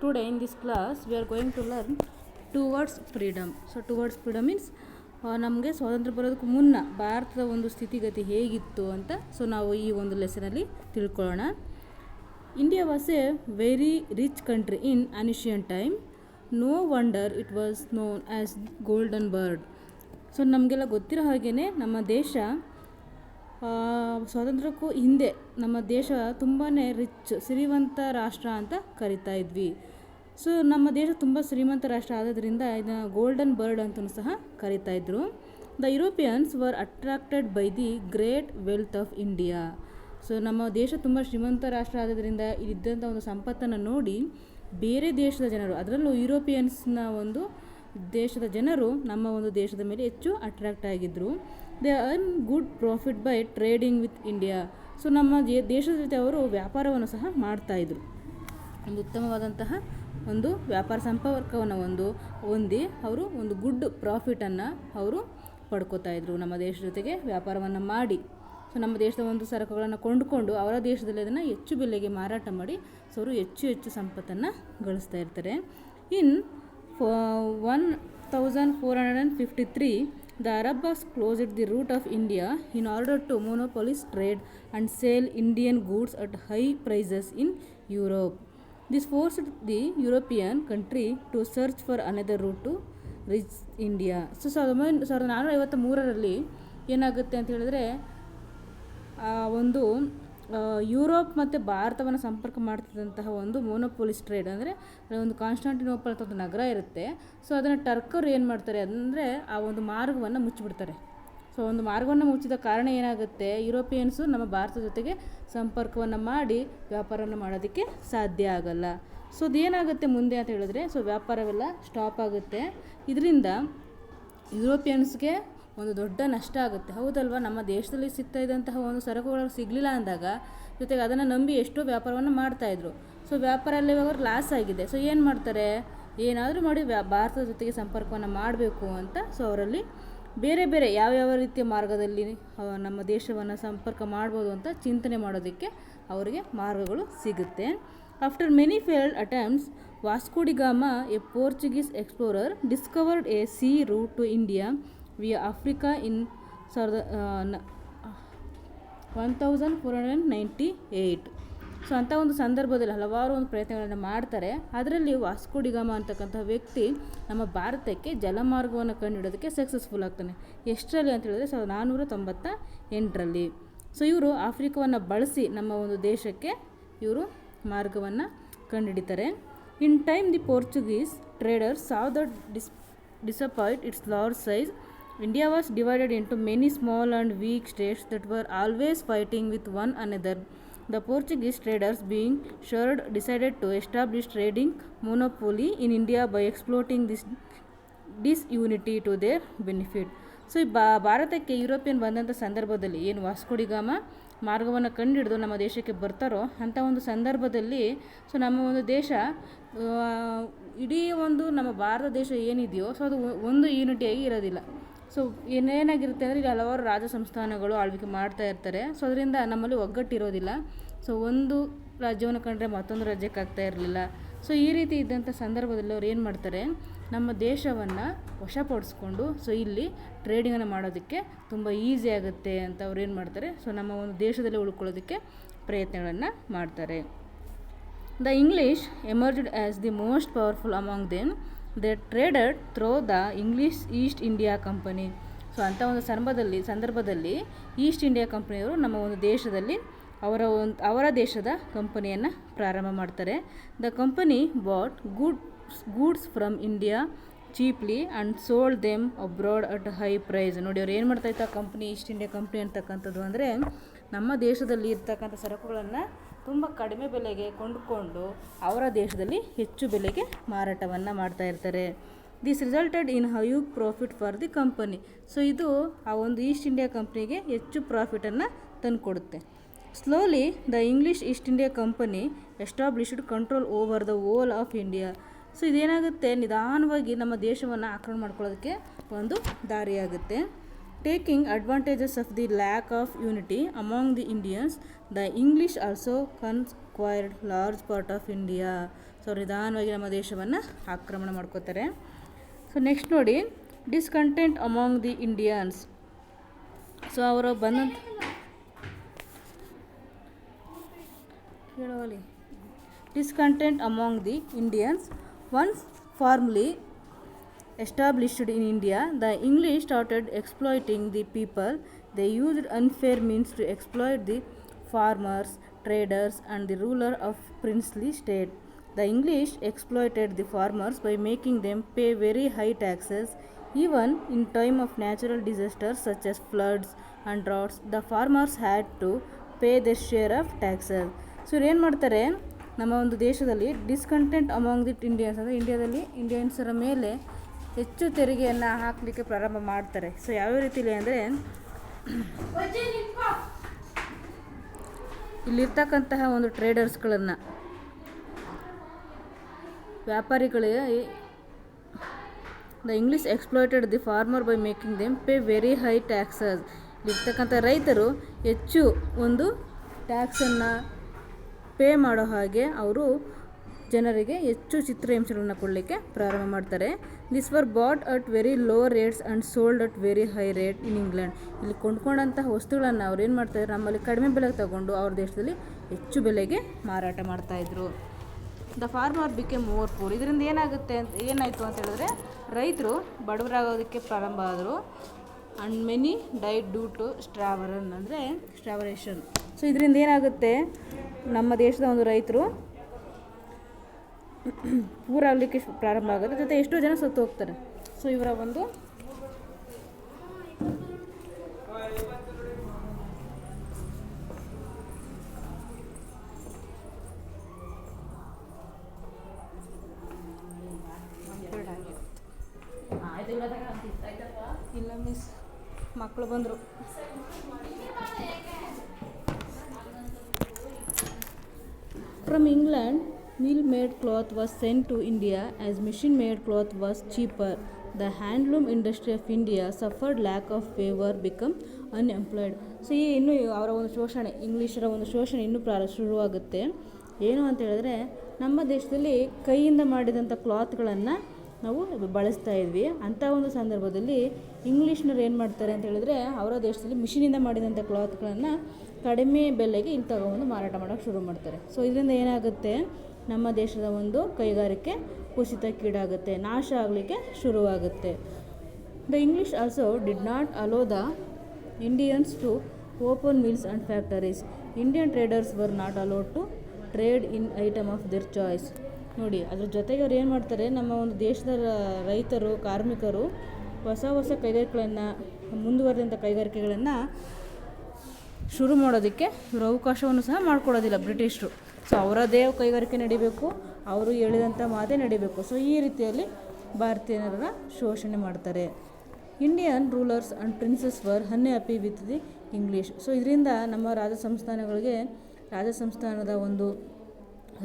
Today in this class we are going to learn towards freedom. So towards freedom means ನಮಗೆ ಸ್ವಾತಂತ್ರ್ಯ ಬರೋದಕ್ಕೂ ಮುನ್ನ ಭಾರತದ ಒಂದು ಸ್ಥಿತಿಗತಿ ಹೇಗಿತ್ತು ಅಂತ ನಾವು ಈ ಒಂದು ಲೆಸನಲ್ಲಿ ತಿಳ್ಕೊಳ್ಳೋಣ. India was a very rich country in ancient time. No wonder it was known as golden bird. So ನಮಗೆಲ್ಲ ಗೊತ್ತಿರೋ ಹಾಗೇ ನಮ್ಮ ದೇಶ ಸ್ವಾತಂತ್ರ್ಯಕ್ಕೂ ಹಿಂದೆ ನಮ್ಮ ದೇಶ ತುಂಬಾ ರಿಚ್ ಸಿರಿವಂತ ರಾಷ್ಟ್ರ ಅಂತ ಕರಿತಾ ಇದ್ವಿ. ಸೊ ನಮ್ಮ ದೇಶ ತುಂಬ ಶ್ರೀಮಂತ ರಾಷ್ಟ್ರ ಆಗೋದ್ರಿಂದ ಇದನ್ನು ಗೋಲ್ಡನ್ ಬರ್ಡ್ ಅಂತಲೂ ಸಹ ಕರಿತಾ ಇದ್ರು. The Europeans var attracted by the great wealth of India. So ನಮ್ಮ ದೇಶ ತುಂಬ ಶ್ರೀಮಂತ ರಾಷ್ಟ್ರ ಆಗೋದ್ರಿಂದ ಇದ್ದಂಥ ಒಂದು ಸಂಪತ್ತನ್ನು ನೋಡಿ ಬೇರೆ ದೇಶದ ಜನರು, ಅದರಲ್ಲೂ ಯುರೋಪಿಯನ್ಸ್ನ ಒಂದು ದೇಶದ ಜನರು ನಮ್ಮ ಒಂದು ದೇಶದ ಮೇಲೆ ಹೆಚ್ಚು ಅಟ್ರಾಕ್ಟ್ ಆಗಿದ್ದರು. They earn good profit by trading with India. So ನಮ್ಮ ದೇಶದ ಜೊತೆ ಅವರು ವ್ಯಾಪಾರವನ್ನು ಸಹ ಮಾಡ್ತಾಯಿದ್ರು. ಒಂದು ಉತ್ತಮವಾದಂತಹ ಒಂದು ವ್ಯಾಪಾರ ಸಂಪರ್ಕವನ್ನು ಹೊಂದಿ ಅವರು ಒಂದು ಗುಡ್ ಪ್ರಾಫಿಟನ್ನು ಅವರು ಪಡ್ಕೋತಾಯಿದ್ರು ನಮ್ಮ ದೇಶದ ಜೊತೆಗೆ ವ್ಯಾಪಾರವನ್ನು ಮಾಡಿ. ಸೊ ನಮ್ಮ ದೇಶದ ಒಂದು ಸರಕುಗಳನ್ನು ಕೊಂಡುಕೊಂಡು ಅವರ ದೇಶದಲ್ಲಿ ಅದನ್ನು ಹೆಚ್ಚು ಬೆಲೆಗೆ ಮಾರಾಟ ಮಾಡಿ ಸೊ ಅವರು ಹೆಚ್ಚು ಸಂಪತ್ತನ್ನು ಗಳಿಸ್ತಾ ಇರ್ತಾರೆ. ಇನ್ 1453 the Arabs closed the route of India in order to monopolize trade and sell Indian goods at high prices in Europe. This forced the European country to search for another route to reach India. So 1453ರಲ್ಲಿ ಏನಾಗುತ್ತೆ ಅಂತ ಹೇಳಿದ್ರೆ ಒಂದು Europe ಮತ್ತು ಭಾರತವನ್ನು ಸಂಪರ್ಕ ಮಾಡ್ತಿದ್ದಂತಹ ಒಂದು ಮೋನೋಪೊಲಿಸ್ trade, ಅಂದರೆ ಒಂದು ಕಾನ್ಸ್ಟಾಂಟಿನೋಪಲ್ ಅಂತ ಒಂದು ನಗರ ಇರುತ್ತೆ. ಸೊ ಅದನ್ನು ಟರ್ಕರು ಏನು ಮಾಡ್ತಾರೆ ಅಂದರೆ ಆ ಒಂದು ಮಾರ್ಗವನ್ನು ಮುಚ್ಚಿಬಿಡ್ತಾರೆ. ಸೊ ಒಂದು ಮಾರ್ಗವನ್ನು ಮುಚ್ಚಿದ ಕಾರಣ ಏನಾಗುತ್ತೆ, ಯುರೋಪಿಯನ್ಸು ನಮ್ಮ ಭಾರತದ ಜೊತೆಗೆ ಸಂಪರ್ಕವನ್ನು ಮಾಡಿ ವ್ಯಾಪಾರವನ್ನು ಮಾಡೋದಕ್ಕೆ ಸಾಧ್ಯ ಆಗಲ್ಲ. ಸೊ ಅದೇನಾಗುತ್ತೆ ಮುಂದೆ ಅಂತ ಹೇಳಿದ್ರೆ ವ್ಯಾಪಾರವೆಲ್ಲ ಸ್ಟಾಪ್ ಆಗುತ್ತೆ. ಇದರಿಂದ ಯುರೋಪಿಯನ್ಸ್ಗೆ ಒಂದು ದೊಡ್ಡ ನಷ್ಟ ಆಗುತ್ತೆ, ಹೌದಲ್ವ. ನಮ್ಮ ದೇಶದಲ್ಲಿ ಸಿಗ್ತಾ ಇದ್ದಂತಹ ಒಂದು ಸರಕುಗಳು ಸಿಗಲಿಲ್ಲ ಅಂದಾಗ ಜೊತೆಗೆ ಅದನ್ನು ನಂಬಿ ಎಷ್ಟೋ ವ್ಯಾಪಾರವನ್ನು ಮಾಡ್ತಾಯಿದ್ರು. ಸೊ ವ್ಯಾಪಾರ ಎಲ್ಲ ಇವಾಗ ಲಾಸ್ ಆಗಿದೆ. ಸೊ ಏನು ಮಾಡ್ತಾರೆ, ಏನಾದರೂ ಮಾಡಿ ಭಾರತದ ಜೊತೆಗೆ ಸಂಪರ್ಕವನ್ನು ಮಾಡಬೇಕು ಅಂತ ಸೊ ಅವರಲ್ಲಿ ಬೇರೆ ಯಾವ್ಯಾವ ರೀತಿಯ ಮಾರ್ಗದಲ್ಲಿ ನಮ್ಮ ದೇಶವನ್ನು ಸಂಪರ್ಕ ಮಾಡ್ಬೋದು ಅಂತ ಚಿಂತನೆ ಮಾಡೋದಕ್ಕೆ ಅವರಿಗೆ ಮಾರ್ಗಗಳು ಸಿಗುತ್ತೆ. After many failed attempts, Vasco da Gama, a Portuguese explorer, discovered a sea route to India via Africa in 1498. So ಅಂಥ ಒಂದು ಸಂದರ್ಭದಲ್ಲಿ ಹಲವಾರು ಒಂದು ಪ್ರಯತ್ನಗಳನ್ನು ಮಾಡ್ತಾರೆ. ಅದರಲ್ಲಿ ವಾಸ್ಕೋ ಡಿ ಗಾಮಾ ಅಂತಕ್ಕಂಥ ವ್ಯಕ್ತಿ ನಮ್ಮ ಭಾರತಕ್ಕೆ ಜಲಮಾರ್ಗವನ್ನು ಕಂಡುಹಿಡೋದಕ್ಕೆ ಸಕ್ಸಸ್ಫುಲ್ ಆಗ್ತಾನೆ. ಎಷ್ಟರಲ್ಲಿ ಅಂತ ಹೇಳಿದ್ರೆ 1498ರಲ್ಲಿ. ಸೊ ಇವರು ಆಫ್ರಿಕಾವನ್ನು ಬಳಸಿ ನಮ್ಮ ಒಂದು ದೇಶಕ್ಕೆ ಇವರು ಮಾರ್ಗವನ್ನು ಕಂಡುಹಿಡಿತಾರೆ. In time the Portuguese traders saw that despite its large size, India was divided into many small and weak states that were always fighting with one another. The Portuguese traders, being sure, decided to establish trading monopoly in India by exploiting this disunity to their benefit. So ಭಾರತಕ್ಕೆ European ಬಂದಂಥ ಸಂದರ್ಭದಲ್ಲಿ ಏನು Vasco da gamma ಮಾರ್ಗವನ್ನು ಕಂಡುಹಿಡಿದು ನಮ್ಮ ದೇಶಕ್ಕೆ ಬರ್ತಾರೋ ಅಂಥ ಒಂದು ಸಂದರ್ಭದಲ್ಲಿ ಸೊ ನಮ್ಮ ಒಂದು ದೇಶ ಇಡೀ ಒಂದು ನಮ್ಮ ಭಾರತ ದೇಶ ಏನಿದೆಯೋ ಸೊ ಅದು ಒಂದು ಯೂನಿಟಿಯಾಗಿ ಇರೋದಿಲ್ಲ. ಸೊ ಏನೇನಾಗಿರುತ್ತೆ ಅಂದರೆ ಇಲ್ಲಿ ಹಲವಾರು ರಾಜ ಸಂಸ್ಥಾನಗಳು ಆಳ್ವಿಕೆ ಮಾಡ್ತಾ ಇರ್ತಾರೆ. ಸೊ ಅದರಿಂದ ನಮ್ಮಲ್ಲಿ ಒಗ್ಗಟ್ಟಿರೋದಿಲ್ಲ. ಸೊ ಒಂದು ರಾಜ್ಯವನ್ನು ಕಂಡ್ರೆ ಮತ್ತೊಂದು ರಾಜ್ಯಕ್ಕೆ ಆಗ್ತಾ ಇರಲಿಲ್ಲ. ಸೊ ಈ ರೀತಿ ಇದ್ದಂಥ ಸಂದರ್ಭದಲ್ಲಿ ಅವ್ರು ಏನು ಮಾಡ್ತಾರೆ, ನಮ್ಮ ದೇಶವನ್ನು ವಶಪಡಿಸ್ಕೊಂಡು ಸೊ ಇಲ್ಲಿ ಟ್ರೇಡಿಂಗನ್ನು ಮಾಡೋದಕ್ಕೆ ತುಂಬ ಈಸಿ ಆಗುತ್ತೆ ಅಂತ ಅವ್ರು ಏನು ಮಾಡ್ತಾರೆ, ಸೊ ನಮ್ಮ ಒಂದು ದೇಶದಲ್ಲಿ ಉಳ್ಕೊಳ್ಳೋದಕ್ಕೆ ಪ್ರಯತ್ನಗಳನ್ನು ಮಾಡ್ತಾರೆ. The English emerged as the most powerful among them. They traded through the English East India company. So ಅಂಥ ಒಂದು ಸಂದರ್ಭದಲ್ಲಿ ಈಸ್ಟ್ ಇಂಡಿಯಾ ಕಂಪನಿಯವರು ನಮ್ಮ ಒಂದು ದೇಶದಲ್ಲಿ ಅವರ ದೇಶದ ಕಂಪನಿಯನ್ನು ಪ್ರಾರಂಭ ಮಾಡ್ತಾರೆ. The company bought goods from India cheaply and sold them abroad at high price. ನೋಡಿ ಅವ್ರು ಏನು ಮಾಡ್ತಾಯಿತ್ತು, ಆ ಕಂಪ್ನಿ ಈಸ್ಟ್ ಇಂಡಿಯಾ ಕಂಪ್ನಿ ಅಂತಕ್ಕಂಥದ್ದು ಅಂದರೆ ನಮ್ಮ ದೇಶದಲ್ಲಿ ಇರ್ತಕ್ಕಂಥ ಸರಕುಗಳನ್ನು ತುಂಬ ಕಡಿಮೆ ಬೆಲೆಗೆ ಕೊಂಡುಕೊಂಡು ಅವರ ದೇಶದಲ್ಲಿ ಹೆಚ್ಚು ಬೆಲೆಗೆ ಮಾರಾಟವನ್ನು ಮಾಡ್ತಾ ಇರ್ತಾರೆ. This resulted in huge profit for the company. So ಇದು ಆ ಒಂದು ಈಸ್ಟ್ ಇಂಡಿಯಾ ಕಂಪ್ನಿಗೆ ಹೆಚ್ಚು ಪ್ರಾಫಿಟನ್ನು ತಂದುಕೊಡುತ್ತೆ. Slowly the English East India company established control over the whole of India. So ಇದೇನಾಗುತ್ತೆ, ನಿಧಾನವಾಗಿ ನಮ್ಮ ದೇಶವನ್ನು ಆಕ್ರಮಣ ಮಾಡ್ಕೊಳ್ಳೋದಕ್ಕೆ ಒಂದು ದಾರಿಯಾಗುತ್ತೆ. Taking advantages of the lack of unity among the Indians, the English also conquered large part of India. So ನಿಧಾನವಾಗಿ ನಮ್ಮ ದೇಶವನ್ನು ಆಕ್ರಮಣ ಮಾಡ್ಕೋತಾರೆ. ಸೊ ನೆಕ್ಸ್ಟ್ ನೋಡಿ, discontent among the Indians. So ಅವರು ಬಂದಂಥ ಕೇಳೋಲಿ discontent among the Indians. Once firmly established in India, the English started exploiting the people. They used unfair means to exploit the farmers, traders, and the ruler of princely state. The English exploited the farmers by making them pay very high taxes. Even in time of natural disasters such as floods and droughts, the farmers had to pay their share of taxes. So ಏನು ಮಾಡ್ತಾರೆ, ನಮ್ಮ ಒಂದು ದೇಶದಲ್ಲಿ discontent among the Indians ಅಂದರೆ ಇಂಡಿಯಾದಲ್ಲಿ ಇಂಡಿಯನ್ಸರ ಮೇಲೆ ಹೆಚ್ಚು ತೆರಿಗೆಯನ್ನು ಹಾಕಲಿಕ್ಕೆ ಪ್ರಾರಂಭ ಮಾಡ್ತಾರೆ. ಸೊ ಯಾವ್ಯಾವ ರೀತಿಯಲ್ಲಿ ಅಂದರೆ, ಇಲ್ಲಿರ್ತಕ್ಕಂತಹ ಒಂದು ಟ್ರೇಡರ್ಸ್ಗಳನ್ನು, ವ್ಯಾಪಾರಿಗಳಿಗೆ the English exploited the farmer by making them pay very high taxes. ಇಲ್ಲಿರ್ತಕ್ಕಂಥ ರೈತರು ಹೆಚ್ಚು ಒಂದು ಟ್ಯಾಕ್ಸನ್ನು ಪೇ ಮಾಡೋ ಹಾಗೆ ಅವರು ಜನರಿಗೆ ಹೆಚ್ಚು ಚಿತ್ರಹಿಂಸೆಗಳನ್ನು ಕೊಡಲಿಕ್ಕೆ ಪ್ರಾರಂಭ ಮಾಡ್ತಾರೆ. This were bought at very low rates and sold at very high rate in England. ಇಲ್ಲಿ ಕೊಂಡ್ಕೊಂಡಂತಹ ವಸ್ತುಗಳನ್ನು ಅವ್ರು ಏನು ಮಾಡ್ತಾರೆ, ನಮ್ಮಲ್ಲಿ ಕಡಿಮೆ ಬೆಲೆಗೆ ತಗೊಂಡು ಅವ್ರ ದೇಶದಲ್ಲಿ ಹೆಚ್ಚು ಬೆಲೆಗೆ ಮಾರಾಟ ಮಾಡ್ತಾಯಿದ್ರು. The farmer became more poor. ಇದರಿಂದ ಏನಾಯಿತು ಅಂತ ಹೇಳಿದ್ರೆ, ರೈತರು ಬಡವರಾಗೋದಕ್ಕೆ ಪ್ರಾರಂಭ ಆದರು. And many died due to starvation. So ಇದರಿಂದ ಏನಾಗುತ್ತೆ, ನಮ್ಮ ದೇಶದ ಒಂದು ರೈತರು ಪೂರಾಗಲಿಕ್ಕೆ ಪ್ರಾರಂಭ ಆಗುತ್ತೆ, ಜೊತೆ ಎಷ್ಟೋ ಜನ ಸತ್ತು ಹೋಗ್ತಾರೆ. ಸೊ ಇವರ ಒಂದು ಇಲ್ಲ ಮಿಸ್, ಮಕ್ಕಳು ಬಂದರು. From England, mill-made cloth was sent to India as machine-made cloth was cheaper. The handloom industry of India suffered lack of favor, become unemployed. So ಇನ್ನೂ ಅವರ ಒಂದು ಶೋಷಣೆ, ಇಂಗ್ಲೀಷರ ಒಂದು ಶೋಷಣೆ ಇನ್ನೂ ಶುರುವಾಗುತ್ತೆ. ಏನು ಅಂತ ಹೇಳಿದ್ರೆ, ನಮ್ಮ ದೇಶದಲ್ಲಿ ಕೈಯಿಂದ ಮಾಡಿದಂಥ ಕ್ಲಾತ್ಗಳನ್ನು ನಾವು ಬಳಸ್ತಾ ಇದ್ವಿ. ಅಂಥ ಒಂದು ಸಂದರ್ಭದಲ್ಲಿ ಇಂಗ್ಲೀಷ್ನವ್ರು ಏನು ಮಾಡ್ತಾರೆ ಅಂತ ಹೇಳಿದ್ರೆ, ಅವರ ದೇಶದಲ್ಲಿ ಮಿಷಿನಿಂದ ಮಾಡಿದಂಥ ಕ್ಲಾತ್ಗಳನ್ನು ಕಡಿಮೆ ಬೆಲೆಗೆ ಇಲ್ಲಿ ತಗೊಂಡು ಮಾರಾಟ ಮಾಡೋಕ್ಕೆ ಶುರು ಮಾಡ್ತಾರೆ. ಸೊ ಇದರಿಂದ ಏನಾಗುತ್ತೆ, ನಮ್ಮ ದೇಶದ ಒಂದು ಕೈಗಾರಿಕೆ ಕುಸಿತಕ್ಕೀಡಾಗುತ್ತೆ, ನಾಶ ಆಗಲಿಕ್ಕೆ ಶುರುವಾಗುತ್ತೆ. The English also did not allow the Indians to open mills and factories. Indian traders were not allowed to trade in item of their choice. ನೋಡಿ, ಅದ್ರ ಜೊತೆಗೆ ಅವ್ರು ಏನು ಮಾಡ್ತಾರೆ, ನಮ್ಮ ಒಂದು ದೇಶದ ರೈತರು, ಕಾರ್ಮಿಕರು ಹೊಸ ಹೊಸ ಕೈಗಾರಿಕೆಗಳನ್ನು, ಮುಂದುವರೆದಂಥ ಕೈಗಾರಿಕೆಗಳನ್ನು ಶುರು ಮಾಡೋದಕ್ಕೆ ಇವರು ಅವಕಾಶವನ್ನು ಸಹ ಮಾಡಿಕೊಡೋದಿಲ್ಲ ಬ್ರಿಟಿಷರು. ಸೊ ಅವರದೇ ಕೈಗಾರಿಕೆ ನಡಿಬೇಕು, ಅವರು ಹೇಳಿದಂಥ ಮಾತೇ ನಡಿಬೇಕು. ಸೊ ಈ ರೀತಿಯಲ್ಲಿ ಭಾರತೀಯರ ಶೋಷಣೆ ಮಾಡ್ತಾರೆ. Indian rulers and princes were unhappy with the English. So ಇದರಿಂದ ನಮ್ಮ ರಾಜಸಂಸ್ಥಾನದ ಒಂದು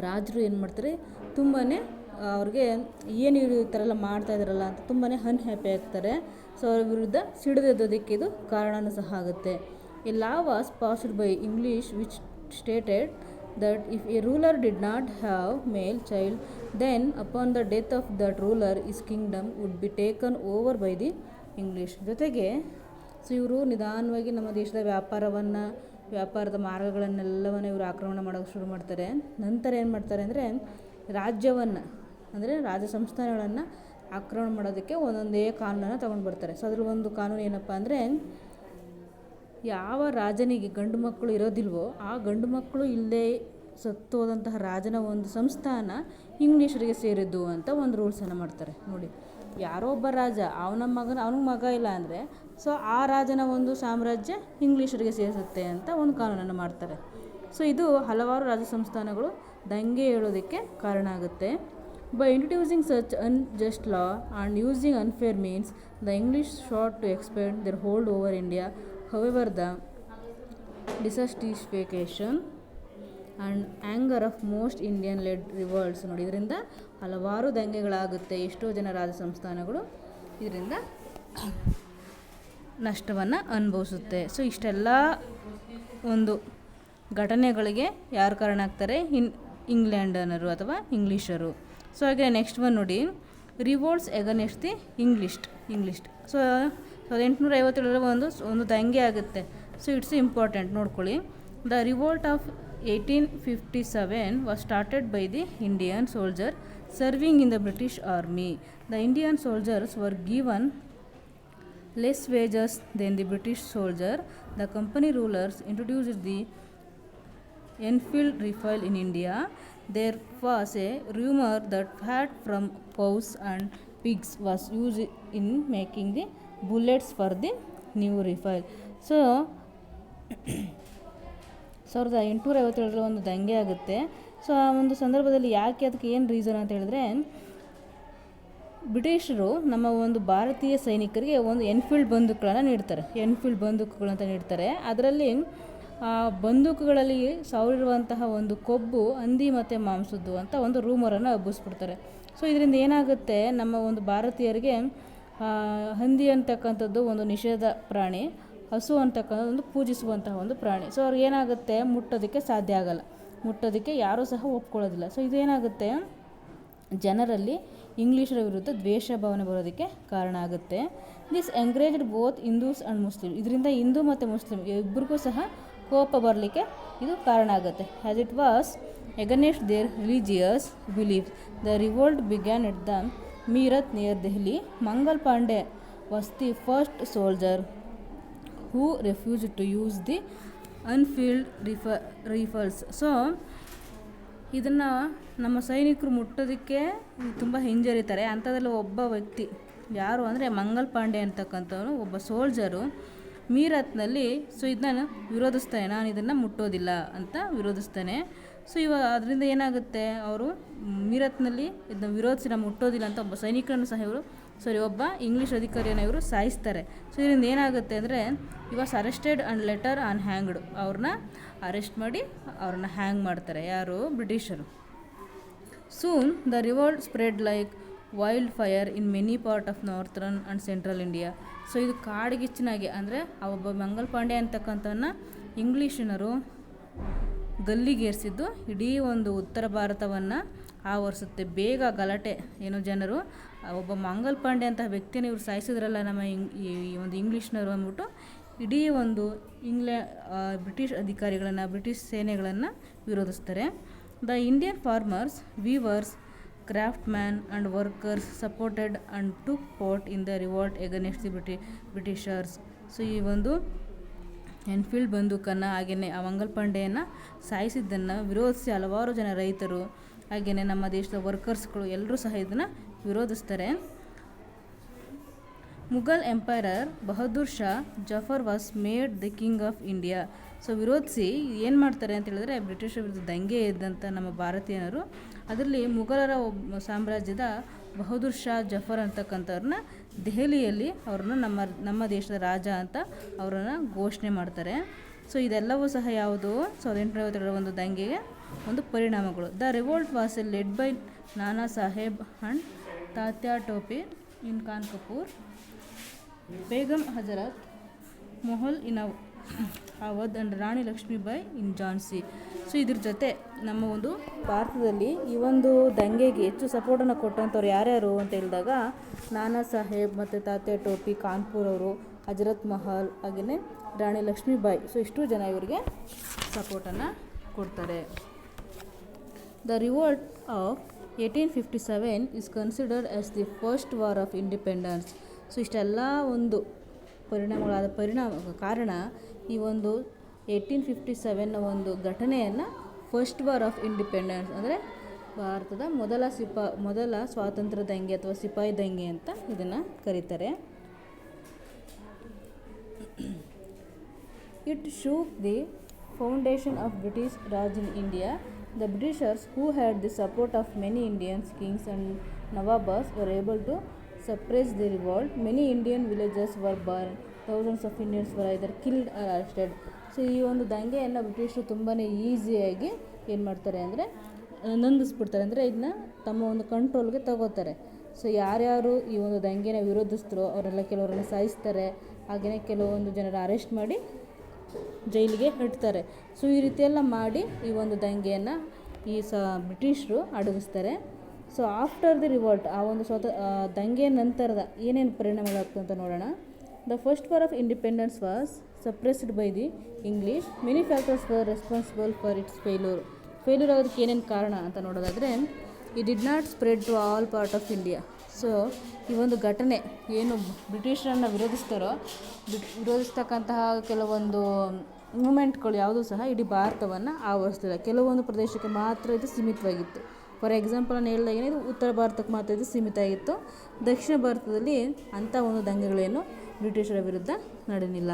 ರಾಜರು ಏನು ಮಾಡ್ತಾರೆ, ತುಂಬಾ ಅವ್ರಿಗೆ ಏನು ಇವರು ಈ ಥರ ಎಲ್ಲ ಮಾಡ್ತಾಯಿದ್ದಾರಲ್ಲ ಅಂತ ತುಂಬಾ ಅನ್ಹ್ಯಾಪಿ ಆಗ್ತಾರೆ. ಸೊ ಅವ್ರ ವಿರುದ್ಧ ಸಿಡಿದೆದ್ದೋದಕ್ಕೆ ಇದು ಕಾರಣವೂ ಸಹ ಆಗುತ್ತೆ. A law was passed by English which stated that if a ruler did not have male child, then upon the death of that ruler his kingdom would be taken over by the English. ಜೊತೆಗೆ so ಇವರು ನಿಧಾನವಾಗಿ ನಮ್ಮ ದೇಶದ ವ್ಯಾಪಾರದ ಮಾರ್ಗಗಳನ್ನೆಲ್ಲವನ್ನು ಇವರು ಆಕ್ರಮಣ ಮಾಡೋಕ್ಕೆ ಶುರು ಮಾಡ್ತಾರೆ. ನಂತರ ಏನು ಮಾಡ್ತಾರೆ ಅಂದರೆ, ರಾಜ್ಯವನ್ನು ಅಂದರೆ ರಾಜ ಸಂಸ್ಥಾನಗಳನ್ನು ಆಕ್ರಮಣ ಮಾಡೋದಕ್ಕೆ ಒಂದೊಂದೇ ಕಾನೂನನ್ನು ತೊಗೊಂಡು ಬರ್ತಾರೆ. ಸೊ ಅದ್ರ ಒಂದು ಕಾನೂನು ಏನಪ್ಪ ಅಂದರೆ, ಯಾವ ರಾಜನಿಗೆ ಗಂಡು ಮಕ್ಕಳು ಇರೋದಿಲ್ವೋ ಆ ಗಂಡು ಮಕ್ಕಳು ಇಲ್ಲೇ ಸತ್ತೋದಂತಹ ರಾಜನ ಒಂದು ಸಂಸ್ಥಾನ ಇಂಗ್ಲೀಷರಿಗೆ ಸೇರಿದ್ದು ಅಂತ ಒಂದು ರೂಲ್ಸನ್ನು ಮಾಡ್ತಾರೆ. ನೋಡಿ, ಯಾರೋ ಒಬ್ಬ ರಾಜ ಅವನಿಗೆ ಮಗ ಇಲ್ಲ ಅಂದರೆ ಸೊ ಆ ರಾಜನ ಒಂದು ಸಾಮ್ರಾಜ್ಯ ಇಂಗ್ಲೀಷರಿಗೆ ಸೇರಿಸುತ್ತೆ ಅಂತ ಒಂದು ಕಾನೂನನ್ನು ಮಾಡ್ತಾರೆ. ಸೊ ಇದು ಹಲವಾರು ರಾಜ ಸಂಸ್ಥಾನಗಳು ದಂಗೆ ಹೇಳೋದಕ್ಕೆ ಕಾರಣ ಆಗುತ್ತೆ. By introducing such unjust law and using unfair means, the English sought to expand their hold over India. However, the dissatisfaction and anger of most Indian led revolts. ನೋಡಿ, ಇದರಿಂದ ಹಲವಾರು ದಂಗೆಗಳಾಗುತ್ತೆ. ಎಷ್ಟೋ ಜನ ರಾಜ ಸಂಸ್ಥಾನಗಳು ಇದರಿಂದ ನಷ್ಟವನ್ನು ಅನುಭವಿಸುತ್ತೆ. ಸೊ ಇಷ್ಟೆಲ್ಲ ಒಂದು ಘಟನೆಗಳಿಗೆ ಯಾರು ಕಾರಣ ಆಗ್ತಾರೆ, ಇಂಗ್ಲೆಂಡನರು ಅಥವಾ ಇಂಗ್ಲೀಷರು. ಸೊ ಹಾಗೆ ನೆಕ್ಸ್ಟ್ ಒನ್ ನೋಡಿ, ರಿವೋಲ್ಟ್ಸ್ ಎಗನೆಸ್ಟ್ ದಿ ಇಂಗ್ಲಿಷ್ಟ್. ಸೊ 1857 ಒಂದು ದಂಗೆ ಆಗುತ್ತೆ. ಸೊ ಇಟ್ಸ್ ಇಂಪಾರ್ಟೆಂಟ್ ನೋಡ್ಕೊಳ್ಳಿ. The revolt of 1857 was started by the Indian soldier serving in the British Army. The Indian soldiers were given less wages than the British soldier. The company rulers introduced the Enfield rifle in India. There was a rumor that fat from cows and pigs was used in making the bullets for the new rifle. So 1857 ಒಂದು ದಂಗೆ ಆಗುತ್ತೆ. So ಆ ಒಂದು ಸಂದರ್ಭದಲ್ಲಿ ಯಾಕೆ, ಅದಕ್ಕೆ ಏನು reason ಅಂತ ಹೇಳಿದ್ರೆ, ಬ್ರಿಟಿಷರು ನಮ್ಮ ಒಂದು ಭಾರತೀಯ ಸೈನಿಕರಿಗೆ ಒಂದು ಎನ್ಫೀಲ್ಡ್ ಬಂದೂಕುಗಳಂತ ನೀಡ್ತಾರೆ. ಅದರಲ್ಲಿ ಬಂದೂಕುಗಳಲ್ಲಿ ಸಾವಿರುವಂತಹ ಒಂದು ಕೊಬ್ಬು ಹಂದಿ ಮತ್ತು ಮಾಂಸದ್ದು ಅಂತ ಒಂದು ರೂಮರನ್ನು ಹಬ್ಬಿಸ್ಬಿಡ್ತಾರೆ. ಸೊ ಇದರಿಂದ ಏನಾಗುತ್ತೆ, ನಮ್ಮ ಒಂದು ಭಾರತೀಯರಿಗೆ ಹಂದಿ ಅಂತಕ್ಕಂಥದ್ದು ಒಂದು ನಿಷೇಧ ಪ್ರಾಣಿ, ಹಸು ಅಂತಕ್ಕಂಥದ್ದು ಒಂದು ಪೂಜಿಸುವಂತಹ ಒಂದು ಪ್ರಾಣಿ. ಸೊ ಅವ್ರಿಗೆ ಏನಾಗುತ್ತೆ, ಮುಟ್ಟೋದಕ್ಕೆ ಸಾಧ್ಯ ಆಗಲ್ಲ, ಮುಟ್ಟೋದಕ್ಕೆ ಯಾರೂ ಸಹ ಒಪ್ಕೊಳ್ಳೋದಿಲ್ಲ. ಸೊ ಇದೇನಾಗುತ್ತೆ, ಜನರಲ್ಲಿ ಇಂಗ್ಲೀಷರ ವಿರುದ್ಧ ದ್ವೇಷ ಭಾವನೆ ಬರೋದಕ್ಕೆ ಕಾರಣ ಆಗುತ್ತೆ. This encouraged both Hindus and Muslim. ಇದರಿಂದ ಹಿಂದೂ ಮತ್ತು ಮುಸ್ಲಿಮ್ ಇಬ್ಬರಿಗೂ ಸಹ ಕೋಪ ಬರಲಿಕ್ಕೆ ಇದು ಕಾರಣ ಆಗುತ್ತೆ. As it was against their religious belief. The revolt began at the Meerut near Delhi. Mangal Pandey was the first soldier who refused to use the Enfield rifles. So ಇದನ್ನು ನಮ್ಮ ಸೈನಿಕರು ಮುಟ್ಟೋದಕ್ಕೆ ತುಂಬ ಹಿಂಜರಿತಾರೆ. ಅಂಥದ್ರಲ್ಲಿ ಒಬ್ಬ ವ್ಯಕ್ತಿ ಯಾರು ಅಂದರೆ ಮಂಗಲ್ ಪಾಂಡೆ ಅಂತಕ್ಕಂಥವನು ಒಬ್ಬ ಸೋಲ್ಜರು ಮೀರತ್ನಲ್ಲಿ ಇದನ್ನ ವಿರೋಧಿಸ್ತಾನೆ, ನಾನು ಇದನ್ನು ಮುಟ್ಟೋದಿಲ್ಲ ಅಂತ ವಿರೋಧಿಸ್ತಾನೆ. ಸೊ ಅದರಿಂದ ಏನಾಗುತ್ತೆ, ಅವರು ಮೀರತ್ನಲ್ಲಿ ಇದನ್ನ ವಿರೋಧಿಸಿ ನಾವು ಮುಟ್ಟೋದಿಲ್ಲ ಅಂತ ಒಬ್ಬ ಸೈನಿಕರನ್ನು ಸಹ ಒಬ್ಬ ಇಂಗ್ಲೀಷ್ ಅಧಿಕಾರಿಯನ್ನು ಇವರು ಸಾಯಿಸ್ತಾರೆ. ಸೊ ಇದರಿಂದ ಏನಾಗುತ್ತೆ ಅಂದರೆ, was arrested and later on hanged. ಅವ್ರನ್ನ ಅರೆಸ್ಟ್ ಮಾಡಿ ಅವ್ರನ್ನ ಹ್ಯಾಂಗ್ ಮಾಡ್ತಾರೆ, ಯಾರು, ಬ್ರಿಟಿಷರು. Soon the revolt spread like wild fire in many part of northern and central India. So ಇದು ಕಾಡ್ಗಿಚ್ಚಿನಾಗೆ, ಅಂದರೆ ಆ ಒಬ್ಬ ಮಂಗಲ್ ಪಾಂಡೆ ಅಂತಕ್ಕಂಥವನ್ನ ಇಂಗ್ಲೀಷಿನರು ಗಲ್ಲಿಗೇರಿಸಿದ್ದು ಇಡೀ ಒಂದು ಉತ್ತರ ಭಾರತವನ್ನು ಆವರಿಸುತ್ತೆ. ಬೇಗ ಗಲಾಟೆ, ಜನರು ಒಬ್ಬ ಮಂಗಲ್ ಪಾಂಡೆ ಅಂತಹ ವ್ಯಕ್ತಿಯನ್ನು ಇವರು ಸಾಯಿಸಿದ್ರಲ್ಲ ನಮ್ಮ ಈ ಒಂದು ಇಂಗ್ಲೀಷ್ನವರು ಅಂದ್ಬಿಟ್ಟು ಇಡೀ ಒಂದು ಬ್ರಿಟಿಷ್ ಅಧಿಕಾರಿಗಳನ್ನು, ಬ್ರಿಟಿಷ್ ಸೇನೆಗಳನ್ನು ವಿರೋಧಿಸ್ತಾರೆ. The Indian farmers, weavers, craftsman and workers supported and took part in the revolt against the Britishers. So ಈ ಒಂದು ಎನ್ಫೀಲ್ಡ್ ಬಂದೂಕನ್ನು ಹಾಗೆಯೇ ಆ ಮಂಗಲ್ ಪಾಂಡೆಯನ್ನು ಸಾಯಿಸಿದ್ದನ್ನು ವಿರೋಧಿಸಿ ಹಲವಾರು ಜನ ರೈತರು ಹಾಗೆಯೇ ನಮ್ಮ ದೇಶದ ವರ್ಕರ್ಸ್ಗಳು ಎಲ್ಲರೂ ಸಹ ಇದನ್ನು ವಿರೋಧಿಸ್ತಾರೆ. Mughal emperor Bahadur Shah Zafar was made the king of India. So ವಿರೋಧಿಸಿ ಏನು ಮಾಡ್ತಾರೆ ಅಂತ ಹೇಳಿದ್ರೆ, ಬ್ರಿಟಿಷರ ವಿರುದ್ಧ ದಂಗೆ ಎದ್ದಂಥ ನಮ್ಮ ಭಾರತೀಯರು, ಅದರಲ್ಲಿ ಮುಘಲರ ಸಾಮ್ರಾಜ್ಯದ ಬಹದ್ದೂರ್ ಶಾ ಜಫರ್ ಅಂತಕ್ಕಂಥವ್ರನ್ನ ದೆಹಲಿಯಲ್ಲಿ ಅವ್ರನ್ನ ನಮ್ಮ ದೇಶದ ರಾಜ ಅಂತ ಅವರನ್ನು ಘೋಷಣೆ ಮಾಡ್ತಾರೆ. ಸೊ ಇದೆಲ್ಲವೂ ಸಹ ಯಾವುದು 1852 ಒಂದು ದಂಗೆಗೆ ಒಂದು ಪರಿಣಾಮಗಳು. The revolt was led by Nana Saheb and Tatya Tope in Kanpur, Begum Hazrat Mahal in Awadh and Rani Lakshmibai in Jhansi. So ಇದ್ರ ಜೊತೆ ನಮ್ಮ ಒಂದು ಭಾರತದಲ್ಲಿ ಈ ಒಂದು ದಂಗೆಗೆ ಹೆಚ್ಚು ಸಪೋರ್ಟನ್ನು ಕೊಟ್ಟಂಥವ್ರು ಯಾರ್ಯಾರು ಅಂತ ಹೇಳಿದಾಗ, ನಾನಾ ಸಾಹೇಬ್ ಮತ್ತು ತಾತ್ಯಾ ಟೋಪಿ ಕಾನ್ಪುರ್ ಅವರು, ಹಜರತ್ ಮಹಲ್ ಹಾಗೆಯೇ ರಾಣಿ ಲಕ್ಷ್ಮೀಬಾಯಿ. ಸೊ ಇಷ್ಟು ಜನ ಇವರಿಗೆ ಸಪೋರ್ಟನ್ನು ಕೊಡ್ತಾರೆ. The revolt of 1857 is considered as the first war of independence. So ಇಷ್ಟೆಲ್ಲ ಒಂದು ಕಾರಣ ಈ ಒಂದು 1857 ಒಂದು ಘಟನೆಯನ್ನು ಫಸ್ಟ್ ವಾರ್ ಆಫ್ ಇಂಡಿಪೆಂಡೆನ್ಸ್, ಅಂದರೆ ಭಾರತದ ಮೊದಲ ಸ್ವಾತಂತ್ರ್ಯ ದಂಗೆ ಅಥವಾ ಸಿಪಾಯಿ ದಂಗೆ ಅಂತ ಇದನ್ನು ಕರೀತಾರೆ. It shook the foundation of British Raj in India. The Britishers, who had the support of many Indian kings and Nawabs, were able to suppress the revolt. Many Indian villages were burned. Thousands of Indians were either killed or arrested. So ಈ ಒಂದು ದಂಗೆಯನ್ನು ಬ್ರಿಟಿಷರು ತುಂಬಾ ಈಸಿಯಾಗಿ ಏನು ಮಾಡ್ತಾರೆ ಅಂದರೆ ನಂದಿಸ್ಬಿಡ್ತಾರೆ, ಅಂದರೆ ಇದನ್ನ ತಮ್ಮ ಒಂದು ಕಂಟ್ರೋಲ್ಗೆ ತಗೋತಾರೆ. ಸೊ ಯಾರ್ಯಾರು ಈ ಒಂದು ದಂಗೆನ ವಿರೋಧಿಸ್ತರೋ ಅವರೆಲ್ಲ ಕೆಲವರನ್ನು ಸಾಯಿಸ್ತಾರೆ, ಹಾಗೆಯೇ ಕೆಲವೊಂದು ಜನರ ಅರೆಸ್ಟ್ ಮಾಡಿ ಜೈಲಿಗೆ ಇಡ್ತಾರೆ. ಸೊ ಈ ರೀತಿಯೆಲ್ಲ ಮಾಡಿ ಈ ಒಂದು ದಂಗೆಯನ್ನು ಈ ಬ್ರಿಟಿಷರು ಅಡಗಿಸ್ತಾರೆ. ಸೊ ಆಫ್ಟರ್ ದಿ ರಿವೋಲ್ಟ್, ಆ ಒಂದು ದಂಗೆ ನಂತರದ ಏನೇನು ಪರಿಣಾಮಗಳಾಗ್ತದೆ ಅಂತ ನೋಡೋಣ. The first war of independence was suppressed by the English. Many factors were responsible for its failure ಆಗೋದಕ್ಕೆ ಏನೇನು ಕಾರಣ ಅಂತ ನೋಡೋದಾದರೆ, it did not spread to all part of India. So ಈ ಒಂದು ಘಟನೆ ಏನು ಬ್ರಿಟಿಷರನ್ನು ವಿರೋಧಿಸ್ತಕ್ಕಂತಹ ಕೆಲವೊಂದು ಮೂಮೆಂಟ್ಗಳು ಯಾವುದೂ ಸಹ ಇಡೀ ಭಾರತವನ್ನು ಆವರಿಸ್ತಿಲ್ಲ. ಕೆಲವೊಂದು ಪ್ರದೇಶಕ್ಕೆ ಮಾತ್ರ ಇದು ಸೀಮಿತವಾಗಿತ್ತು. ಫಾರ್ ಎಕ್ಸಾಂಪಲ್ ನಾನು ಹೇಳಿದಾಗ ಇದು ಉತ್ತರ ಭಾರತಕ್ಕೆ ಮಾತ್ರ ಇದು ಸೀಮಿತ ಆಗಿತ್ತು. ದಕ್ಷಿಣ ಭಾರತದಲ್ಲಿ ಅಂಥ ಒಂದು ದಂಗೆಗಳೇನು ಬ್ರಿಟಿಷರ ವಿರುದ್ಧ ನಡೆಯಲಿಲ್ಲ.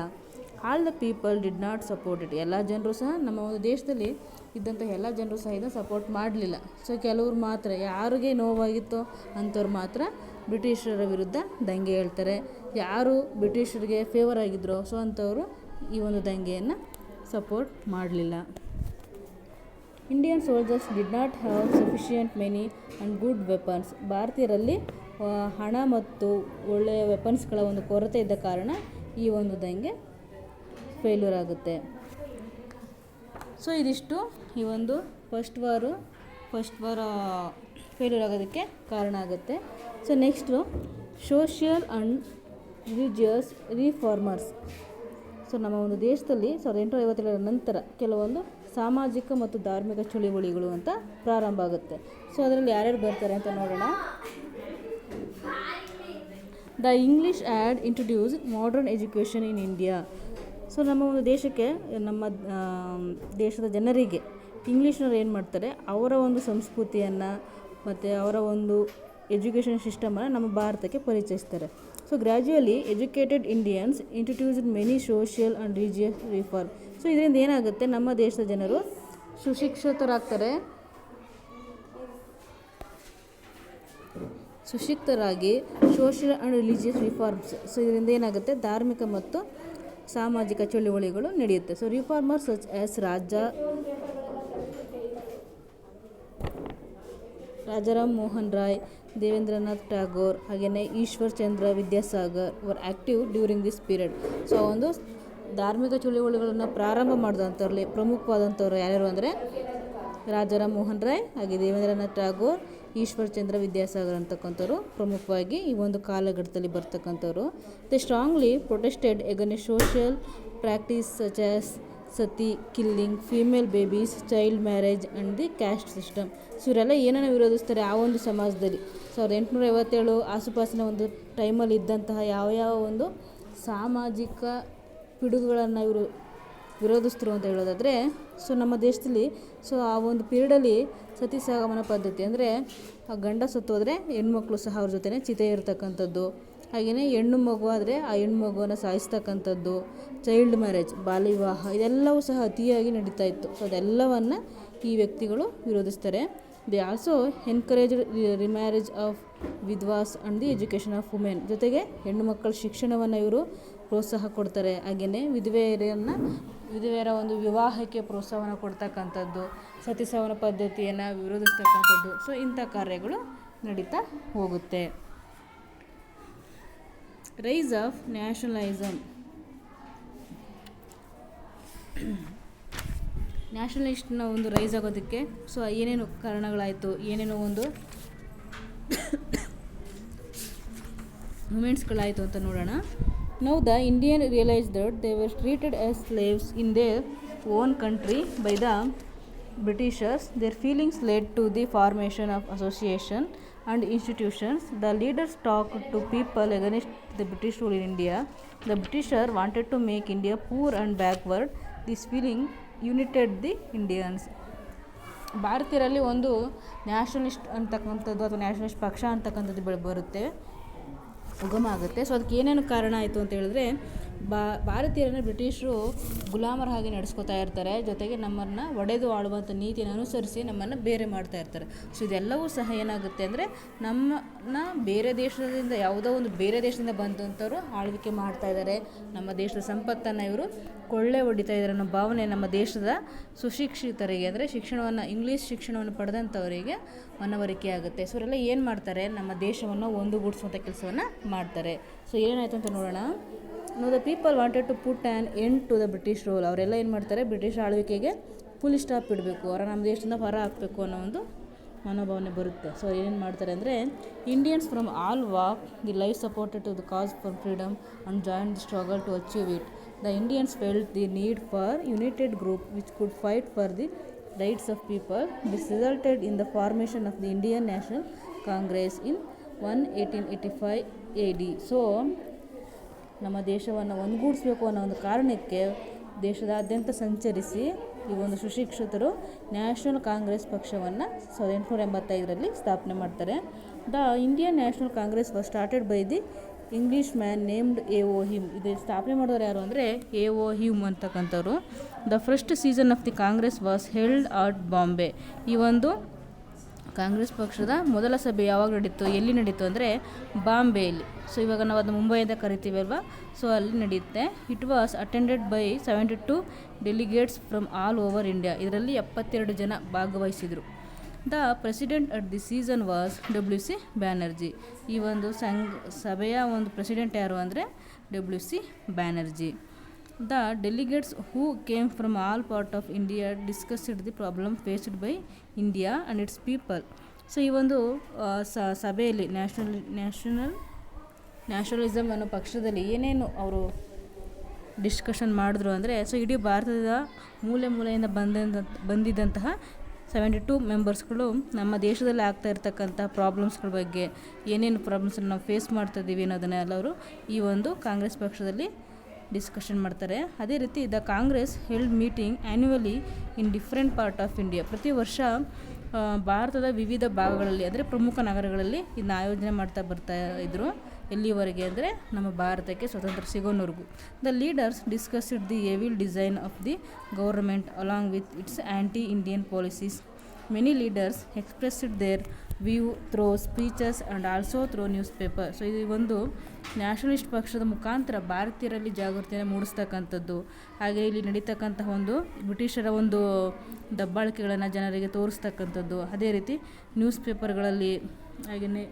All the people did not support it. ಎಲ್ಲ ಜನರು ಸಹ, ನಮ್ಮ ಒಂದು ದೇಶದಲ್ಲಿ ಇದ್ದಂಥ ಎಲ್ಲ ಜನರು ಸಹ ಇದನ್ನು ಸಪೋರ್ಟ್ ಮಾಡಲಿಲ್ಲ. ಸೊ ಕೆಲವ್ರು ಮಾತ್ರ, ಯಾರಿಗೆ ನೋವಾಗಿತ್ತೋ ಅಂಥವ್ರು ಮಾತ್ರ ಬ್ರಿಟಿಷರ ವಿರುದ್ಧ ದಂಗೆ ಹೇಳ್ತಾರೆ. ಯಾರು ಬ್ರಿಟಿಷರಿಗೆ ಫೇವರ್ ಆಗಿದ್ರೋ ಸೊ ಅಂಥವರು ಈ ಒಂದು ದಂಗೆಯನ್ನು ಸಪೋರ್ಟ್ ಮಾಡಲಿಲ್ಲ. Indian soldiers did not have sufficient many and good weapons. ಭಾರತೀಯರಲ್ಲಿ ಹಣ ಮತ್ತು ಒಳ್ಳೆಯ ವೆಪನ್ಸ್ಗಳ ಒಂದು ಕೊರತೆ ಇದ್ದ ಕಾರಣ ಈ ಒಂದು ದಂಗೆ ಫೇಲ್ಯೂರ್ ಆಗುತ್ತೆ. ಸೊ ಇದಿಷ್ಟು ಈ ಒಂದು ಫಸ್ಟ್ ವಾರ ಫೇಲ್ಯೂರ್ ಆಗೋದಕ್ಕೆ ಕಾರಣ ಆಗುತ್ತೆ. So next social and religious reformers. So ನಮ್ಮ ಒಂದು ದೇಶದಲ್ಲಿ 1857 ನಂತರ ಕೆಲವೊಂದು ಸಾಮಾಜಿಕ ಮತ್ತು ಧಾರ್ಮಿಕ ಚಳುವಳಿಗಳು ಅಂತ ಪ್ರಾರಂಭ ಆಗುತ್ತೆ. ಸೊ ಅದರಲ್ಲಿ ಯಾರ್ಯಾರು ಬರ್ತಾರೆ ಅಂತ ನೋಡೋಣ. The English add introduced modern education in India. So ನಮ್ಮ ಒಂದು ದೇಶಕ್ಕೆ, ನಮ್ಮ ದೇಶದ ಜನರಿಗೆ ಇಂಗ್ಲೀಷ್ನವ್ರು ಏನು ಮಾಡ್ತಾರೆ, ಅವರ ಒಂದು ಸಂಸ್ಕೃತಿಯನ್ನು ಮತ್ತು ಅವರ ಒಂದು ಎಜುಕೇಷನ್ ಸಿಸ್ಟಮನ್ನು ನಮ್ಮ ಭಾರತಕ್ಕೆ ಪರಿಚಯಿಸ್ತಾರೆ. So gradually educated Indians introduced many social and religious reform. So ಇದರಿಂದ ಏನಾಗುತ್ತೆ, ನಮ್ಮ ದೇಶದ ಜನರು ಸುಶಿಕ್ಷಿತರಾಗಿ social and religious reforms. So ಇದರಿಂದ ಏನಾಗುತ್ತೆ, ಧಾರ್ಮಿಕ ಮತ್ತು ಸಾಮಾಜಿಕ ಚಳುವಳಿಗಳು ನಡೆಯುತ್ತೆ. So reformers such as Rajaram Mohan Roy, Debendranath Tagore, ಹಾಗೆಯೇ Ishwar Chandra Vidyasagar were active during this period. So ಒಂದು ಧಾರ್ಮಿಕ ಚಳುವಳಿಗಳನ್ನು ಪ್ರಾರಂಭ ಮಾಡಿದಂಥವ್ರಲ್ಲಿ ಪ್ರಮುಖವಾದಂಥವ್ರು ಯಾರ್ಯಾರು ಅಂದರೆ ರಾಜಾರಾಮ್ ಮೋಹನ್ ರಾಯ್, ಹಾಗೆ ದೇವೇಂದ್ರನಾಥ್ ಟ್ಯಾಗೋರ್, ಈಶ್ವರ್ ಚಂದ್ರ ವಿದ್ಯಾಸಾಗರ್ ಅಂತಕ್ಕಂಥವ್ರು ಪ್ರಮುಖವಾಗಿ ಈ ಒಂದು ಕಾಲಘಟ್ಟದಲ್ಲಿ ಬರ್ತಕ್ಕಂಥವ್ರು. They strongly protested against social practice such as sati, killing, female babies, child marriage and the caste system. So ಇವರೆಲ್ಲ ಏನನ್ನು ವಿರೋಧಿಸ್ತಾರೆ ಆ ಒಂದು ಸಮಾಜದಲ್ಲಿ 1857 ಆಸುಪಾಸಿನ ಒಂದು ಟೈಮಲ್ಲಿ ಇದ್ದಂತಹ ಯಾವ ಒಂದು ಸಾಮಾಜಿಕ ಪಿಡುಗುಗಳನ್ನು ಇವರು ವಿರೋಧಿಸ್ತರು ಅಂತ ಹೇಳೋದಾದರೆ, ಸೊ ನಮ್ಮ ದೇಶದಲ್ಲಿ ಆ ಒಂದು ಪೀರಿಯಡಲ್ಲಿ ಸತಿ ಸಹಗಮನ ಪದ್ಧತಿ ಅಂದರೆ ಆ ಗಂಡ ಸತ್ತೋದ್ರೆ ಹೆಣ್ಮಕ್ಳು ಸಹ ಅವ್ರ ಜೊತೆ ಚಿತೆ ಇರ್ತಕ್ಕಂಥದ್ದು, ಹಾಗೆಯೇ ಹೆಣ್ಣು ಮಗು ಆದರೆ ಆ ಹೆಣ್ಣು ಮಗುವನ್ನು ಸಾಯಿಸ್ತಕ್ಕಂಥದ್ದು, ಚೈಲ್ಡ್ ಮ್ಯಾರೇಜ್ ಬಾಲ್ಯ ವಿವಾಹ, ಇದೆಲ್ಲವೂ ಸಹ ಅತಿಯಾಗಿ ನಡೀತಾ ಇತ್ತು. ಸೊ ಅದೆಲ್ಲವನ್ನು ಈ ವ್ಯಕ್ತಿಗಳು ವಿರೋಧಿಸ್ತಾರೆ. They also encourage remarriage of widows and the education of women. ಜೊತೆಗೆ ಹೆಣ್ಣು ಮಕ್ಕಳ ಶಿಕ್ಷಣವನ್ನು ಇವರು ಪ್ರೋತ್ಸಾಹ ಕೊಡ್ತಾರೆ. ಹಾಗೆಯೇ ವಿಧವೆಯರ ಒಂದು ವಿವಾಹಕ್ಕೆ ಪ್ರೋತ್ಸಾಹವನ್ನು ಕೊಡ್ತಕ್ಕಂಥದ್ದು, ಸತಿಸಹಗಮನ ಪದ್ಧತಿಯನ್ನು ವಿರೋಧಿಸ್ತಕ್ಕಂಥದ್ದು. ಸೊ ಇಂಥ ಕಾರ್ಯಗಳು ನಡೀತಾ ಹೋಗುತ್ತೆ. Rise of nationalism. ನ್ಯಾಷನಲಿಸ್ಟ್ನ ಒಂದು ರೈಸ್ ಆಗೋದಕ್ಕೆ ಸೊ ಏನೇನು ಕಾರಣಗಳಾಯಿತು, ಏನೇನೋ ಒಂದು ಮೂಮೆಂಟ್ಸ್ಗಳಾಯಿತು ಅಂತ ನೋಡೋಣ. Now the Indian realized that they were treated as slaves in their own country by the Britishers. Their feelings led to the formation of association and institutions. The leaders talked to people against the British rule in India. The Britishers wanted to make India poor and backward. This feeling united the Indians. ಭಾರತೀಯರಲ್ಲಿ ಒಂದು nationalist ಅಂತಕ್ಕಂಥದ್ದು ಅಥವಾ nationalist ಪಕ್ಷ ಅಂತಕ್ಕಂಥದ್ದು ಬರುತ್ತೆ, ಉಗಮ ಆಗುತ್ತೆ. So ಅದಕ್ಕೆ ಏನೇನು ಕಾರಣ ಆಯಿತು ಅಂತ ಹೇಳಿದ್ರೆ, ಭಾರತೀಯರನ್ನು ಬ್ರಿಟಿಷರು ಗುಲಾಮರ ಹಾಗೆ ನಡೆಸ್ಕೊತಾ ಇರ್ತಾರೆ. ಜೊತೆಗೆ ನಮ್ಮನ್ನು ಒಡೆದು ಆಳುವಂಥ ನೀತಿಯನ್ನು ಅನುಸರಿಸಿ ನಮ್ಮನ್ನು ಬೇರೆ ಮಾಡ್ತಾ ಇರ್ತಾರೆ. ಸೊ ಇದೆಲ್ಲವೂ ಸಹ ಏನಾಗುತ್ತೆ ಅಂದರೆ, ನಮ್ಮನ್ನು ಯಾವುದೋ ಒಂದು ಬೇರೆ ದೇಶದಿಂದ ಬಂದಂಥವ್ರು ಆಳ್ವಿಕೆ ಮಾಡ್ತಾ ಇದ್ದಾರೆ, ನಮ್ಮ ದೇಶದ ಸಂಪತ್ತನ್ನು ಇವರು ಕೊಳ್ಳೆ ಹೊಡಿತಾ ಇದ್ದಾರೆ ಅನ್ನೋ ಭಾವನೆ ನಮ್ಮ ದೇಶದ ಸುಶಿಕ್ಷಿತರಿಗೆ, ಅಂದರೆ ಇಂಗ್ಲೀಷ್ ಶಿಕ್ಷಣವನ್ನು ಪಡೆದಂಥವರಿಗೆ ಮನವರಿಕೆ ಆಗುತ್ತೆ. ಸೊ ಇವರೆಲ್ಲ ಏನು ಮಾಡ್ತಾರೆ, ನಮ್ಮ ದೇಶವನ್ನು ಒಂದುಗೂಡಿಸುವಂಥ ಕೆಲಸವನ್ನು ಮಾಡ್ತಾರೆ. ಸೊ ಏನಾಯಿತು ಅಂತ ನೋಡೋಣ. The people wanted to put an end to the British rule. ಅವರೆಲ್ಲ ಏನು ಮಾಡ್ತಾರೆ, ಬ್ರಿಟಿಷ್ ಆಳ್ವಿಕೆಗೆ ಫುಲ್ ಸ್ಟಾಪ್ ಇಡಬೇಕು, ಅವರ ನಮ್ಮ ದೇಶದಿಂದ ಹೊರ ಹಾಕಬೇಕು ಅನ್ನೋ ಒಂದು ಮನೋಭಾವನೆ ಬರುತ್ತೆ. ಸೊ ಏನೇನು ಮಾಡ್ತಾರೆ ಅಂದರೆ, Indians from all walk the life supported to the cause for freedom and join the struggle to achieve it. The Indians felt the need for united group which could fight for the rights of people. This resulted in the formation of the Indian National Congress in 1885 AD. So ನಮ್ಮ ದೇಶವನ್ನು ಒಂದುಗೂಡಿಸ್ಬೇಕು ಅನ್ನೋ ಒಂದು ಕಾರಣಕ್ಕೆ ದೇಶದಾದ್ಯಂತ ಸಂಚರಿಸಿ ಈ ಒಂದು ಸುಶಿಕ್ಷಿತರು national Congress ಪಕ್ಷವನ್ನು 1885ರಲ್ಲಿ ಸ್ಥಾಪನೆ ಮಾಡ್ತಾರೆ. The Indian national Congress was started by the English man named A.O. Hume. ಇದು ಸ್ಥಾಪನೆ ಮಾಡಿದವರು ಯಾರು ಅಂದರೆ A.O. Hume ಅಂತಕ್ಕಂಥವ್ರು. The first season of the Congress was held at Bombay. ಈ ಒಂದು ಕಾಂಗ್ರೆಸ್ ಪಕ್ಷದ ಮೊದಲ ಸಭೆ ಯಾವಾಗ ನಡೀತು, ಎಲ್ಲಿ ನಡೀತು ಅಂದರೆ ಬಾಂಬೆಯಲ್ಲಿ. ಸೊ ಇವಾಗ ನಾವು ಅದನ್ನು ಮುಂಬೈ ಅಂತ ಕರಿತೀವಿ ಅಲ್ವಾ, ಸೊ ಅಲ್ಲಿ ನಡೆಯುತ್ತೆ. It was attended by 72 delegates from all over India. ಇದರಲ್ಲಿ 72 ಜನ ಭಾಗವಹಿಸಿದರು. The president at the season was W.C. Banerjee. ಈ ಒಂದು ಸಭೆಯ ಒಂದು ಪ್ರೆಸಿಡೆಂಟ್ ಯಾರು ಅಂದರೆ W.C. Banerjee. The delegates who came from all part of India discussed the problem faced by India and it's people. So ಈ ಒಂದು ಸಭೆಯಲ್ಲಿ ನ್ಯಾಷನಲಿಸಮ್ ಅನ್ನೋ ಪಕ್ಷದಲ್ಲಿ ಏನೇನು ಅವರು ಡಿಸ್ಕಷನ್ ಮಾಡಿದ್ರು ಅಂದರೆ, ಸೊ ಇಡೀ ಭಾರತದ ಮೂಲೆಯಿಂದ ಬಂದಿದ್ದಂತಹ 72 ಮೆಂಬರ್ಸ್ಗಳು ನಮ್ಮ ದೇಶದಲ್ಲಿ ಆಗ್ತಾ ಇರ್ತಕ್ಕಂಥ ಪ್ರಾಬ್ಲಮ್ಸ್ಗಳ ಬಗ್ಗೆ, ಏನೇನು ಪ್ರಾಬ್ಲಮ್ಸನ್ನು ನಾವು ಫೇಸ್ ಮಾಡ್ತಾಯಿದ್ದೀವಿ ಅನ್ನೋದನ್ನೆಲ್ಲವರು ಈ ಒಂದು ಕಾಂಗ್ರೆಸ್ ಪಕ್ಷದಲ್ಲಿ ಡಿಸ್ಕಷನ್ ಮಾಡ್ತಾರೆ. ಅದೇ ರೀತಿ the Congress held meeting annually in different part of India. ಪ್ರತಿ ವರ್ಷ ಭಾರತದ ವಿವಿಧ ಭಾಗಗಳಲ್ಲಿ ಅಂದರೆ ಪ್ರಮುಖ ನಗರಗಳಲ್ಲಿ ಇದನ್ನ ಆಯೋಜನೆ ಮಾಡ್ತಾ ಬರ್ತಾ ಇದ್ದರು. ಎಲ್ಲಿವರೆಗೆ ಅಂದರೆ ನಮ್ಮ ಭಾರತಕ್ಕೆ ಸ್ವತಂತ್ರ ಸಿಗೋನವರೆಗೂ. The leaders discussed the evil design of the government along with its anti Indian policies. Many leaders expressed their view through speeches and also through newspaper. So ಇದು ಒಂದು ನ್ಯಾಷನಲಿಸ್ಟ್ ಪಕ್ಷದ ಮುಖಾಂತರ ಭಾರತೀಯರಲ್ಲಿ ಜಾಗೃತಿಯನ್ನು ಮೂಡಿಸ್ತಕ್ಕಂಥದ್ದು, ಹಾಗೆ ಇಲ್ಲಿ ನಡೀತಕ್ಕಂತಹ ಒಂದು ಬ್ರಿಟಿಷರ ಒಂದು ದಬ್ಬಾಳಿಕೆಗಳನ್ನು ಜನರಿಗೆ ತೋರಿಸ್ತಕ್ಕಂಥದ್ದು, ಅದೇ ರೀತಿ ನ್ಯೂಸ್ ಪೇಪರ್ಗಳಲ್ಲಿ ಹಾಗೆಯೇ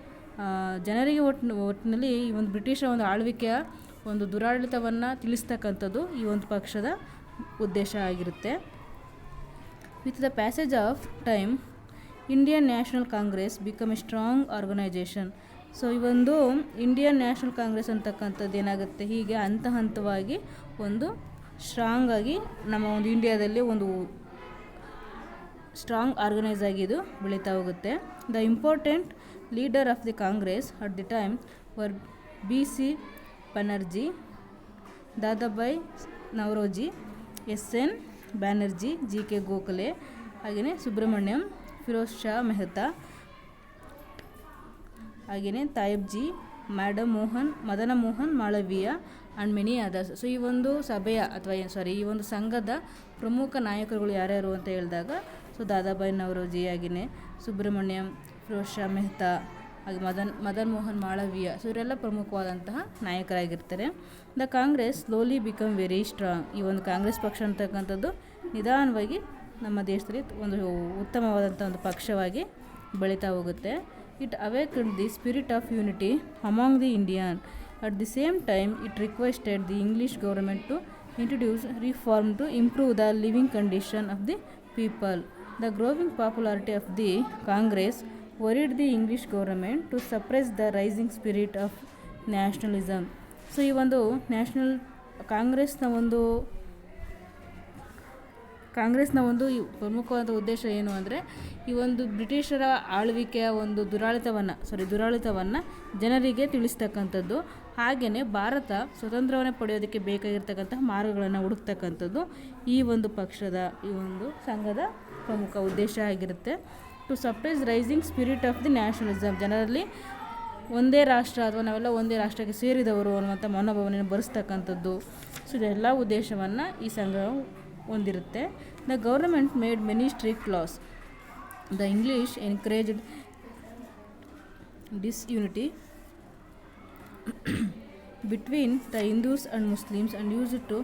ಜನರಿಗೆ ಒಟ್ಟಿನಲ್ಲಿ ಈ ಒಂದು ಬ್ರಿಟಿಷರ ಒಂದು ಆಳ್ವಿಕೆಯ ಒಂದು ದುರಾಡಳಿತವನ್ನು ತಿಳಿಸ್ತಕ್ಕಂಥದ್ದು ಈ ಒಂದು ಪಕ್ಷದ ಉದ್ದೇಶ ಆಗಿರುತ್ತೆ. With the passage of time Indian national Congress become a strong organisation. So ಈ ಒಂದು ಇಂಡಿಯನ್ ನ್ಯಾಷನಲ್ ಕಾಂಗ್ರೆಸ್ ಅಂತಕ್ಕಂಥದ್ದು ಏನಾಗುತ್ತೆ, ಹೀಗೆ ಹಂತವಾಗಿ ಒಂದು ಸ್ಟ್ರಾಂಗ್ ಆಗಿ ನಮ್ಮ ಒಂದು ಇಂಡಿಯಾದಲ್ಲಿ ಒಂದು ಸ್ಟ್ರಾಂಗ್ ಆರ್ಗನೈಸ್ ಆಗಿದ್ದು ಬೆಳೀತಾ ಹೋಗುತ್ತೆ. The important leader of the Congress at the time were B.C. Banerjee, Dadabhai Naoroji, S.N. Banerjee, G.K. Gokhale, ಹಾಗೆಯೇ ಸುಬ್ರಹ್ಮಣ್ಯಂ, ಫಿರೋಜ್ ಶಾ ಮೆಹ್ತಾ, ಹಾಗೆಯೇ Tyabji, Madan Mohan Malaviya and many others. So ಈ ಒಂದು ಸಭೆಯ ಈ ಒಂದು ಸಂಘದ ಪ್ರಮುಖ ನಾಯಕರುಗಳು ಯಾರ್ಯಾರು ಅಂತ ಹೇಳಿದಾಗ, ಸೊ ದಾದಾಬಾಯಿ ನವರೋಜಿ, ಹಾಗೆಯೇ ಸುಬ್ರಹ್ಮಣ್ಯಂ, ಫಿರೋಜ್ ಶಾ ಮೆಹ್ತಾ, ಹಾಗೆ ಮದನ್ ಮೋಹನ್ ಮಾಳವೀಯ. ಸೊ ಇವರೆಲ್ಲ ಪ್ರಮುಖವಾದಂತಹ ನಾಯಕರಾಗಿರ್ತಾರೆ. The Congress slowly become very strong. ಈ ಒಂದು ಕಾಂಗ್ರೆಸ್ ಪಕ್ಷ ಅಂತಕ್ಕಂಥದ್ದು ನಿಧಾನವಾಗಿ ನಮ್ಮ ದೇಶದಲ್ಲಿ ಒಂದು ಉತ್ತಮವಾದಂಥ ಒಂದು ಪಕ್ಷವಾಗಿ ಬೆಳೀತಾ ಹೋಗುತ್ತೆ. It awakened the spirit of unity among the Indian. At the same time it requested the English government to introduce reform to improve the living condition of the people. The growing popularity of the Congress worried the English government to suppress the rising spirit of nationalism. So ಈ ಒಂದು ಕಾಂಗ್ರೆಸ್ನ ಒಂದು ಪ್ರಮುಖವಾದ ಉದ್ದೇಶ ಏನು ಅಂದರೆ, ಈ ಒಂದು ಬ್ರಿಟಿಷರ ಆಳ್ವಿಕೆಯ ಒಂದು ದುರಾಳಿತವನ್ನು ಜನರಿಗೆ ತಿಳಿಸ್ತಕ್ಕಂಥದ್ದು, ಹಾಗೆಯೇ ಭಾರತ ಸ್ವತಂತ್ರವನ್ನು ಪಡೆಯೋದಕ್ಕೆ ಬೇಕಾಗಿರ್ತಕ್ಕಂತಹ ಮಾರ್ಗಗಳನ್ನು ಹುಡುಕ್ತಕ್ಕಂಥದ್ದು ಈ ಒಂದು ಸಂಘದ ಪ್ರಮುಖ ಉದ್ದೇಶ ಆಗಿರುತ್ತೆ. To suppress rising spirit of the nationalism. ಜನರಲ್ಲಿ ಒಂದೇ ರಾಷ್ಟ್ರ ಅಥವಾ ನಾವೆಲ್ಲ ಒಂದೇ ರಾಷ್ಟ್ರಕ್ಕೆ ಸೇರಿದವರು ಅನ್ನುವಂಥ ಮನೋಭಾವನೆಯನ್ನು ಬರೆಸ್ತಕ್ಕಂಥದ್ದು. ಸೊ ಇದೆಲ್ಲ ಉದ್ದೇಶವನ್ನು ಈ ಸಂಘ ಹೊಂದಿರುತ್ತೆ. The government made many strict laws. The English encouraged disunity between the Hindus and Muslims and used to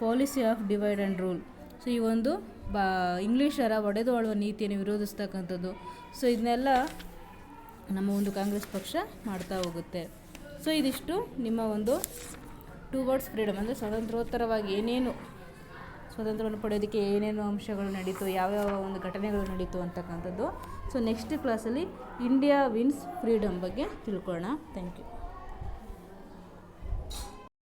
policy of divide and rule. So ಈ ಒಂದು ಇಂಗ್ಲೀಷರ ಒಡೆದು ಆಳುವ ನೀತಿಯನ್ನು ವಿರೋಧಿಸ್ತಕ್ಕಂಥದ್ದು. ಸೊ ಇದನ್ನೆಲ್ಲ ನಮ್ಮ ಒಂದು ಕಾಂಗ್ರೆಸ್ ಪಕ್ಷ ಮಾಡ್ತಾ ಹೋಗುತ್ತೆ. ಸೊ ಇದಿಷ್ಟು ನಿಮ್ಮ ಒಂದು ಟುವರ್ಡ್ಸ್ ಫ್ರೀಡಮ್ ಅಂದರೆ ಸ್ವತಂತ್ರೋತ್ತರವಾಗಿ ಏನೇನು ಸ್ವಾತಂತ್ರ್ಯವನ್ನು ಪಡೆಯೋದಕ್ಕೆ ಏನೇನು ಅಂಶಗಳು ನಡೀತು, ಯಾವ್ಯಾವ ಒಂದು ಘಟನೆಗಳು ನಡೀತು ಅಂತಕ್ಕಂಥದ್ದು. ಸೊ ನೆಕ್ಸ್ಟ್ ಕ್ಲಾಸಲ್ಲಿ ಇಂಡಿಯಾ ವಿನ್ಸ್ ಫ್ರೀಡಮ್ ಬಗ್ಗೆ ತಿಳ್ಕೊಳ್ಳೋಣ. Thank you.